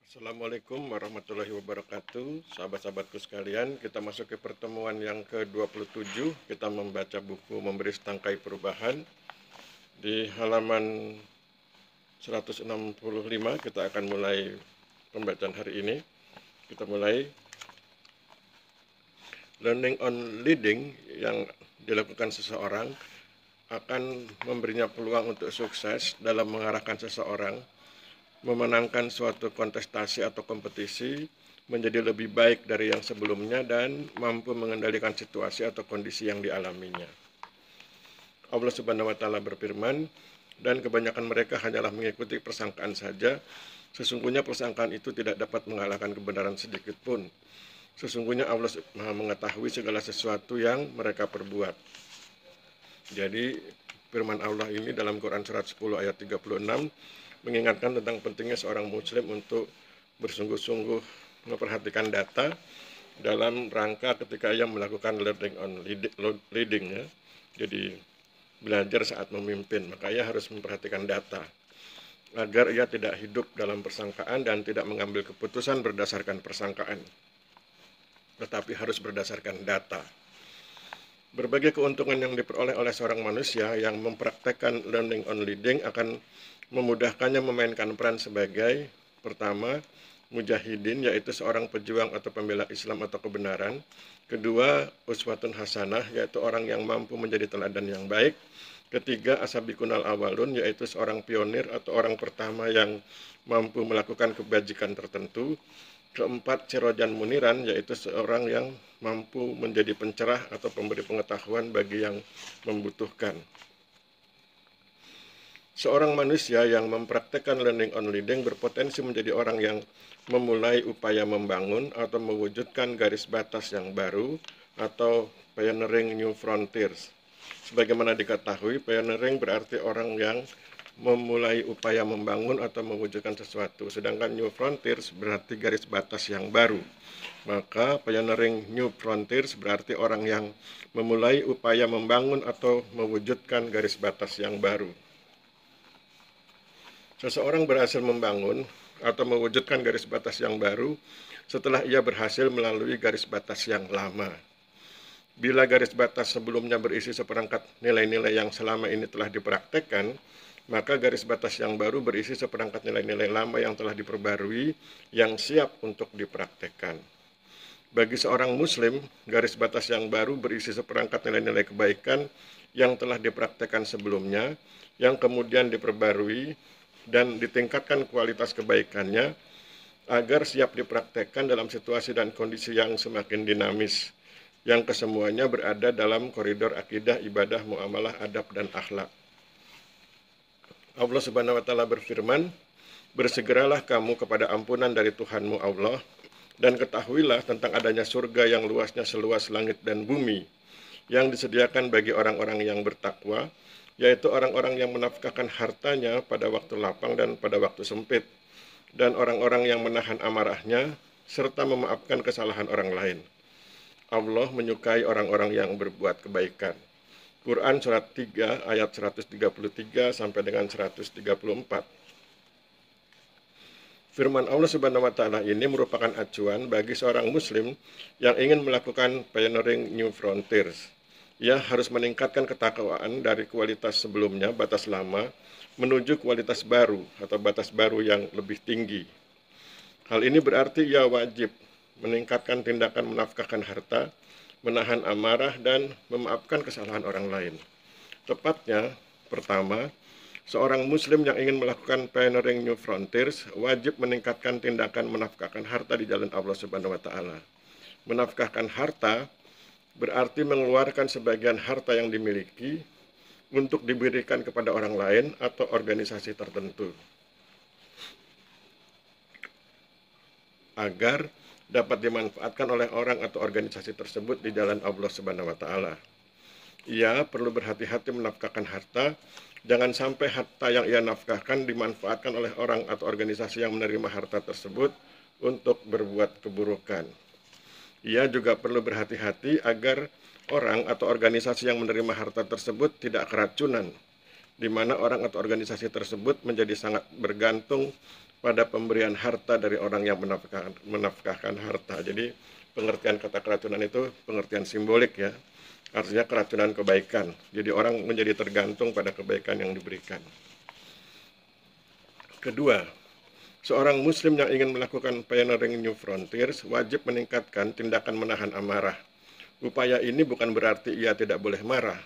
Assalamualaikum warahmatullahi wabarakatuh. Sahabat-sahabatku sekalian, kita masuk ke pertemuan yang ke-27. Kita membaca buku Memberi Setangkai Perubahan. Di halaman 165 kita akan mulai pembacaan hari ini. Kita mulai learning on leading yang dilakukan seseorang akan memberinya peluang untuk sukses dalam mengarahkan seseorang memenangkan suatu kontestasi atau kompetisi menjadi lebih baik dari yang sebelumnya dan mampu mengendalikan situasi atau kondisi yang dialaminya. Allah Subhanahu wa Ta'ala berfirman, dan kebanyakan mereka hanyalah mengikuti persangkaan saja. Sesungguhnya persangkaan itu tidak dapat mengalahkan kebenaran sedikit pun. Sesungguhnya Allah Maha mengetahui segala sesuatu yang mereka perbuat. Jadi firman Allah ini dalam Quran surat 10 ayat 36 mengingatkan tentang pentingnya seorang muslim untuk bersungguh-sungguh memperhatikan data dalam rangka ketika ia melakukan learning on leading ya. Jadi belajar saat memimpin, maka ia harus memperhatikan data agar ia tidak hidup dalam persangkaan dan tidak mengambil keputusan berdasarkan persangkaan, tetapi harus berdasarkan data. Berbagai keuntungan yang diperoleh oleh seorang manusia yang mempraktekkan learning on leading akan memudahkannya memainkan peran sebagai pertama, mujahidin, yaitu seorang pejuang atau pembela Islam atau kebenaran. Kedua, uswatun hasanah, yaitu orang yang mampu menjadi teladan yang baik. Ketiga, asabikunal awalun, yaitu seorang pionir atau orang pertama yang mampu melakukan kebajikan tertentu. Keempat, sirojan muniran, yaitu seorang yang mampu menjadi pencerah atau pemberi pengetahuan bagi yang membutuhkan. Seorang manusia yang mempraktekkan learning on leading berpotensi menjadi orang yang memulai upaya membangun atau mewujudkan garis batas yang baru atau pioneering new frontiers. Sebagaimana diketahui, pioneering berarti orang yang memulai upaya membangun atau mewujudkan sesuatu, sedangkan new frontiers berarti garis batas yang baru. Maka pioneering new frontiers berarti orang yang memulai upaya membangun atau mewujudkan garis batas yang baru. Seseorang berhasil membangun atau mewujudkan garis batas yang baru setelah ia berhasil melalui garis batas yang lama. Bila garis batas sebelumnya berisi seperangkat nilai-nilai yang selama ini telah dipraktekkan, maka garis batas yang baru berisi seperangkat nilai-nilai lama yang telah diperbarui, yang siap untuk dipraktekkan. Bagi seorang muslim, garis batas yang baru berisi seperangkat nilai-nilai kebaikan yang telah dipraktekkan sebelumnya, yang kemudian diperbarui dan ditingkatkan kualitas kebaikannya agar siap dipraktekkan dalam situasi dan kondisi yang semakin dinamis, yang kesemuanya berada dalam koridor akidah, ibadah, muamalah, adab, dan akhlak. Allah Subhanahu wa Ta'ala berfirman, bersegeralah kamu kepada ampunan dari Tuhanmu Allah, dan ketahuilah tentang adanya surga yang luasnya seluas langit dan bumi, yang disediakan bagi orang-orang yang bertakwa, yaitu orang-orang yang menafkahkan hartanya pada waktu lapang dan pada waktu sempit, dan orang-orang yang menahan amarahnya, serta memaafkan kesalahan orang lain. Allah menyukai orang-orang yang berbuat kebaikan. Quran surat 3 ayat 133 sampai dengan 134. Firman Allah Subhanahu wa Ta'ala ini merupakan acuan bagi seorang muslim yang ingin melakukan pioneering new frontiers. Ia harus meningkatkan ketakwaan dari kualitas sebelumnya, batas lama, menuju kualitas baru atau batas baru yang lebih tinggi. Hal ini berarti ia wajib meningkatkan tindakan menafkahkan harta, menahan amarah, dan memaafkan kesalahan orang lain. Tepatnya, pertama, seorang muslim yang ingin melakukan pioneering new frontiers wajib meningkatkan tindakan menafkahkan harta di jalan Allah Subhanahu wa Ta'ala. Menafkahkan harta berarti mengeluarkan sebagian harta yang dimiliki untuk diberikan kepada orang lain atau organisasi tertentu agar dapat dimanfaatkan oleh orang atau organisasi tersebut di jalan Allah Subhanahu wa Ta'ala. Ia perlu berhati-hati menafkahkan harta, jangan sampai harta yang ia nafkahkan dimanfaatkan oleh orang atau organisasi yang menerima harta tersebut untuk berbuat keburukan. Ia juga perlu berhati-hati agar orang atau organisasi yang menerima harta tersebut tidak keracunan, di mana orang atau organisasi tersebut menjadi sangat bergantung pada pemberian harta dari orang yang menafkahkan harta. Jadi pengertian kata keracunan itu pengertian simbolik ya, artinya keracunan kebaikan. Jadi orang menjadi tergantung pada kebaikan yang diberikan. Kedua, seorang muslim yang ingin melakukan pioneering new frontiers wajib meningkatkan tindakan menahan amarah. Upaya ini bukan berarti ia tidak boleh marah,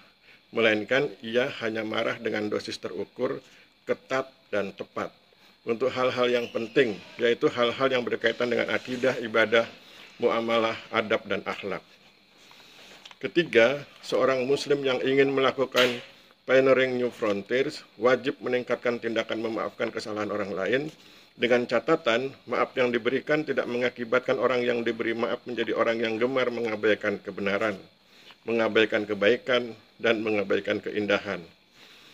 melainkan ia hanya marah dengan dosis terukur, ketat, dan tepat untuk hal-hal yang penting, yaitu hal-hal yang berkaitan dengan akidah, ibadah, muamalah, adab, dan akhlak. Ketiga, seorang muslim yang ingin melakukan pioneering new frontiers wajib meningkatkan tindakan memaafkan kesalahan orang lain dengan catatan maaf yang diberikan tidak mengakibatkan orang yang diberi maaf menjadi orang yang gemar mengabaikan kebenaran, mengabaikan kebaikan, dan mengabaikan keindahan.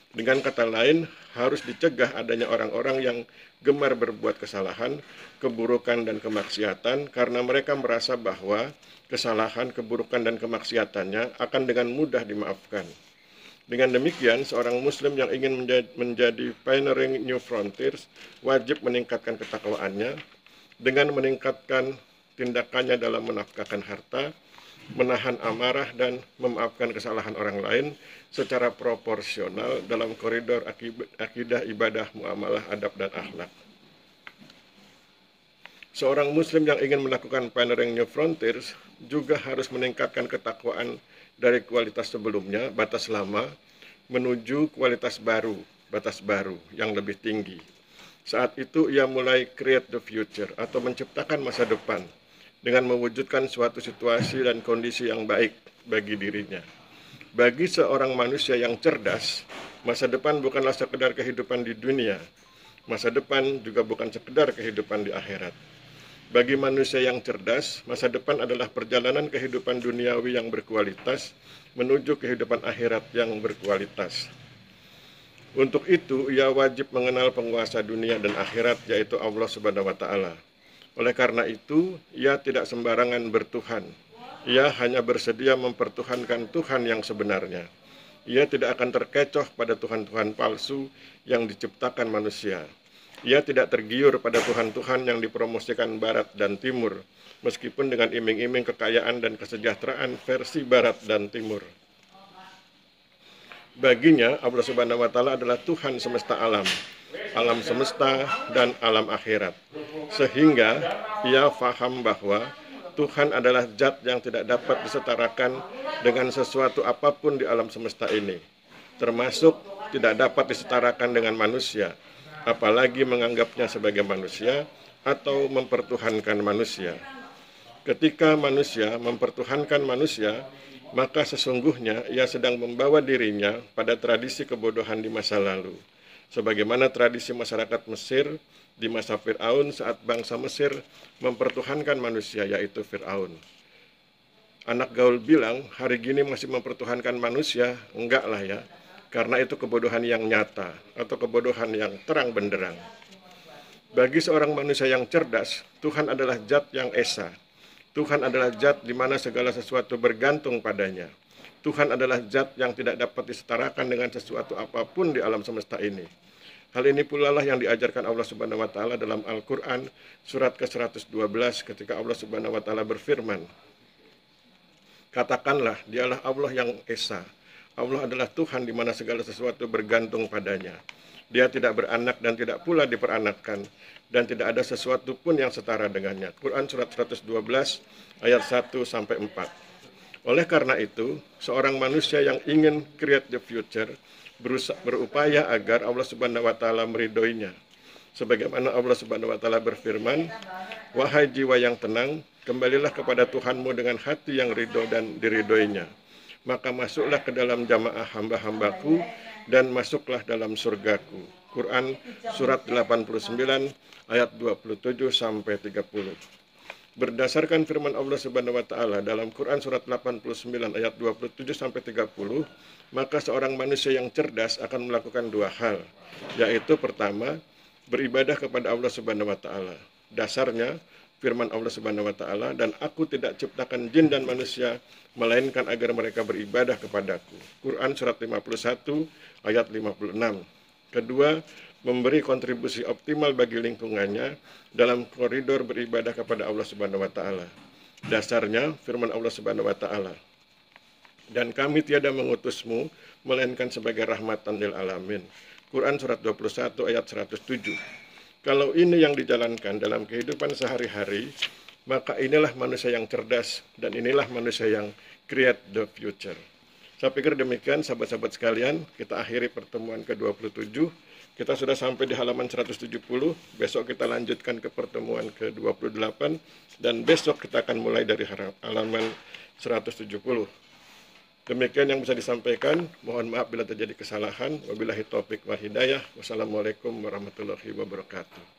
Dengan kata lain, harus dicegah adanya orang-orang yang gemar berbuat kesalahan, keburukan, dan kemaksiatan karena mereka merasa bahwa kesalahan, keburukan, dan kemaksiatannya akan dengan mudah dimaafkan. Dengan demikian, seorang muslim yang ingin menjadi pioneering new frontiers wajib meningkatkan ketakwaannya dengan meningkatkan tindakannya dalam menafkahkan harta, menahan amarah, dan memaafkan kesalahan orang lain secara proporsional dalam koridor akidah, ibadah, muamalah, adab, dan akhlak. Seorang muslim yang ingin melakukan pioneering new frontiers juga harus meningkatkan ketakwaan dari kualitas sebelumnya, batas lama, menuju kualitas baru, batas baru yang lebih tinggi. Saat itu ia mulai create the future atau menciptakan masa depan dengan mewujudkan suatu situasi dan kondisi yang baik bagi dirinya. Bagi seorang manusia yang cerdas, masa depan bukanlah sekedar kehidupan di dunia. Masa depan juga bukan sekedar kehidupan di akhirat. Bagi manusia yang cerdas, masa depan adalah perjalanan kehidupan duniawi yang berkualitas menuju kehidupan akhirat yang berkualitas. Untuk itu, ia wajib mengenal penguasa dunia dan akhirat, yaitu Allah Subhanahu wa Ta'ala. Oleh karena itu, ia tidak sembarangan bertuhan. Ia hanya bersedia mempertuhankan Tuhan yang sebenarnya. Ia tidak akan terkecoh pada Tuhan-Tuhan palsu yang diciptakan manusia. Ia tidak tergiur pada Tuhan-Tuhan yang dipromosikan Barat dan Timur, meskipun dengan iming-iming kekayaan dan kesejahteraan versi Barat dan Timur. Baginya, Allah Subhanahu wa Ta'ala adalah Tuhan semesta alam, alam semesta dan alam akhirat. Sehingga ia faham bahwa Tuhan adalah zat yang tidak dapat disetarakan dengan sesuatu apapun di alam semesta ini, termasuk tidak dapat disetarakan dengan manusia, apalagi menganggapnya sebagai manusia atau mempertuhankan manusia. Ketika manusia mempertuhankan manusia, maka sesungguhnya ia sedang membawa dirinya pada tradisi kebodohan di masa lalu. Sebagaimana tradisi masyarakat Mesir di masa Fir'aun saat bangsa Mesir mempertuhankan manusia, yaitu Fir'aun. Anak gaul bilang, hari gini masih mempertuhankan manusia? Enggak lah ya, karena itu kebodohan yang nyata atau kebodohan yang terang benderang. Bagi seorang manusia yang cerdas, Tuhan adalah zat yang esa. Tuhan adalah zat di mana segala sesuatu bergantung padanya. Tuhan adalah zat yang tidak dapat disetarakan dengan sesuatu apapun di alam semesta ini. Hal ini pula lah yang diajarkan Allah Subhanahu wa Ta'ala dalam Al-Quran surat ke-112 ketika Allah Subhanahu wa Ta'ala berfirman, katakanlah, dialah Allah yang esa. Allah adalah Tuhan di mana segala sesuatu bergantung padanya. Dia tidak beranak dan tidak pula diperanakkan, dan tidak ada sesuatu pun yang setara dengannya. Quran surat 112 ayat 1-4. Oleh karena itu, seorang manusia yang ingin create the future berupaya agar Allah Subhanahu wa Ta'ala meridhoinya. Sebagaimana Allah Subhanahu wa Ta'ala berfirman, wahai jiwa yang tenang, kembalilah kepada Tuhanmu dengan hati yang ridho dan diridhoinya. Maka masuklah ke dalam jamaah hamba-hambaku dan masuklah dalam surgaku. Quran surat 89 ayat 27-30. Berdasarkan firman Allah Subhanahu wa Ta'ala dalam Quran surat 89 ayat 27-30, maka seorang manusia yang cerdas akan melakukan dua hal, yaitu pertama, beribadah kepada Allah Subhanahu wa Ta'ala. Dasarnya firman Allah Subhanahu wa Ta'ala, dan aku tidak ciptakan jin dan manusia melainkan agar mereka beribadah kepadaku. Quran surat 51 ayat 56. Kedua, memberi kontribusi optimal bagi lingkungannya dalam koridor beribadah kepada Allah Subhanahu wa taala. Dasarnya firman Allah Subhanahu wa taala. Dan kami tiada mengutusmu melainkan sebagai rahmatan lil alamin. Quran surat 21 ayat 107. Kalau ini yang dijalankan dalam kehidupan sehari-hari, maka inilah manusia yang cerdas dan inilah manusia yang create the future. Saya pikir demikian sahabat-sahabat sekalian, kita akhiri pertemuan ke-27. Kita sudah sampai di halaman 170, besok kita lanjutkan ke pertemuan ke-28, dan besok kita akan mulai dari halaman 170. Demikian yang bisa disampaikan, mohon maaf bila terjadi kesalahan. Wabillahi taufik wal hidayah. Wassalamualaikum warahmatullahi wabarakatuh.